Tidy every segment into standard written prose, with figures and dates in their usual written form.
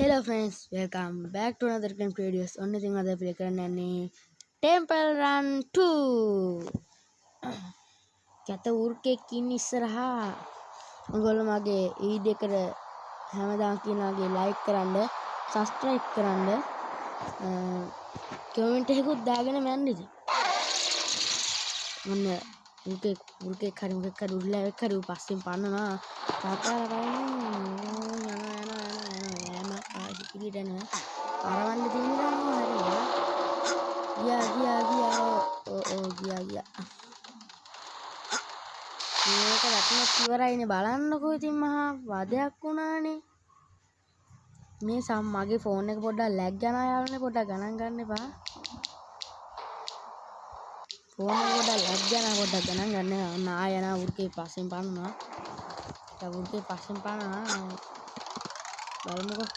Hello friends, welcome back to another game videos. Only thing other play කරන්නේ Temple Run 2. කැත උර්කෙක් ඉන්න ඉස්සරහා. ඔයගොල්ලෝ මගේ වීඩියෝ එකට හැමදාම කියනවාගේ like කරන්න, subscribe කරන්න, comment එකකුත් දාගෙන යන්න ඉතින්. මොන්න උර්කෙක් හරි මොකෙක් හරි උරුල්ලාවක් හරි පස්සෙන් පන්නනවා. තාත්තාලා බලන්න ඉතින් අරවන්න තියෙනවා හරියට. ගියා. මේක රැටුනත් ඉවරයිනේ බලන්නකෝ ඉතින් මහා වදයක් වුණානේ. මේ මගේ ෆෝන් එක පොඩ්ඩක් ලැග් යනවා යාළුවනේ පොඩ්ඩක් ගණන් ගන්න එපා. ෆෝන් එක පොඩ්ඩක් ලැග් යනවා පොඩ්ඩක් ගණන් ගන්න. ආය යනවා උර්කේ පස්සෙන් පන්නනවා. දැන් උර්කේ පස්සෙන් පන්නනවා. බලමුකෝ.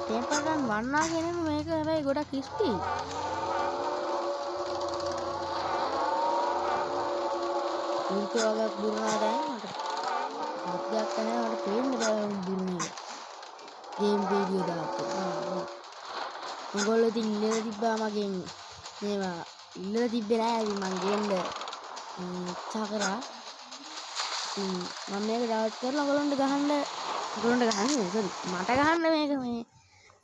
Temple Run වන්නා කියන්නේ මේක හැබැයි ගොඩක් ක්‍රිස්පි. උර්කේ වගේ බුරනවා දැන් මට. හත්යක් තමයි මට පේන්නේ බෑ බුරන්නේ. ගේම් වීඩියෝ දාලා. උගොල්ලෝ ඉතින් ඉල්ලලා තිබ්බා මගෙන් මේවා ඉල්ලලා තිබ්බේ නෑ ඉතින් මං ගේන්න උත්සාහ කරා. මම මේක ඩවුන්ලෝඩ් කරලා ඔයගොල්ලන්ට ගහන්න sorry මට ගහන්න මේක මේ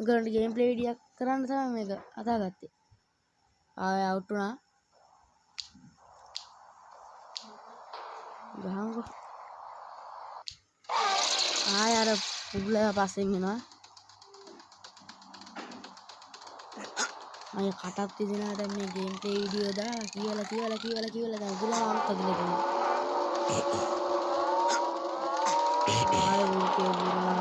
ඔයගොල්ලන්ට ගේම් ප්ලේ වීඩියෝ කරන්න තමයි මේක හදාගත්තේ. ආයෙ අවුට් වුණා. ගහමුකෝ. ආයෙ අර පුදුලලා පස්සෙන් එනවා. අය කටක් තියනවා දැන් මේ ගේම් ප්ලේ වීඩියෝ දාලා කියලා දැන් උගුලම අම්ප දෙනවා. ආයෙ උර්කේ බුරනවා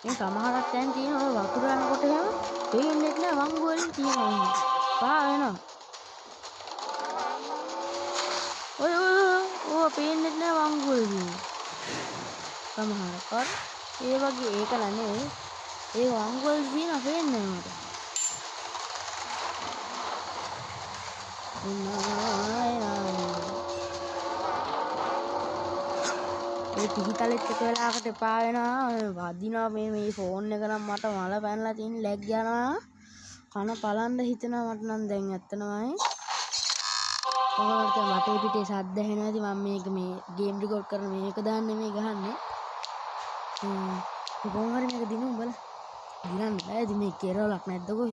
මේ සමහරක් දැන් තියෙනවා වතුර යනකොට එහෙම පේන්නේ නැහැ වංගු වලින් තියෙනවා. පා වෙනවා. ඔය පේන්නේ නැහැ වංගු වලින්. සමහරක් අර ඒ වගේ ඒක නෙවෙයි. ඒ වංගු වල තියෙන පේන්නේ නැහැ මට. ඒ පිහිතලෙත් එක වෙලාවකට එපා වෙනවා වදිනවා මේ ෆෝන් එක නම් මට මල පැනලා තියෙන ලැග් යනවා කන පලන්න හිතෙනවා මට නම් දැන් ඇත්තනමයි ඔයාලට වටේ පිටේ සද්ද ඇහෙනවා ඉතින් මම මේක මේ ගේම් රෙකෝඩ් කරන මේක දාන්නේ මේ ගහන්නේ කොහොම හරි මේක දිනුම් බල දිනන්න බෑ ඉතින් මේ කෙරවලක් නැද්ද කොහෙද